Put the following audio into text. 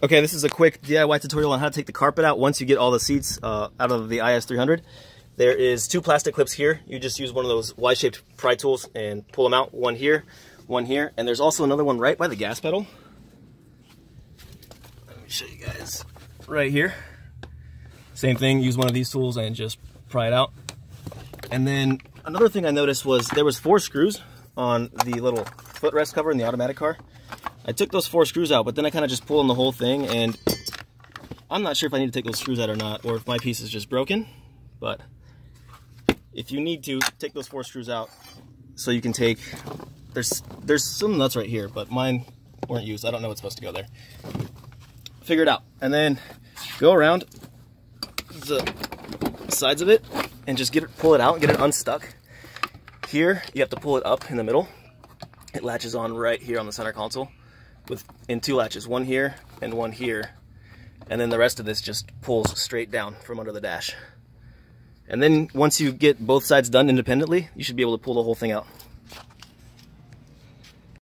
Okay, this is a quick DIY tutorial on how to take the carpet out once you get all the seats out of the IS300. There is 2 plastic clips here. You just use one of those Y-shaped pry tools and pull them out. One here, and there's also another one right by the gas pedal. Let me show you guys. Right here. Same thing, use one of these tools and just pry it out. And then another thing I noticed was there was 4 screws on the little footrest cover in the automatic car. I took those 4 screws out, but then I kind of just pulled on the whole thing, and I'm not sure if I need to take those screws out or not, or if my piece is just broken. But if you need to, take those 4 screws out so you can take, there's some nuts right here, but mine weren't used. I don't know what's supposed to go there. Figure it out. And then go around the sides of it and just pull it out and get it unstuck. Here, you have to pull it up in the middle. It latches on right here on the center console in 2 latches, one here and one here. And then the rest of this just pulls straight down from under the dash. And then once you get both sides done independently, you should be able to pull the whole thing out.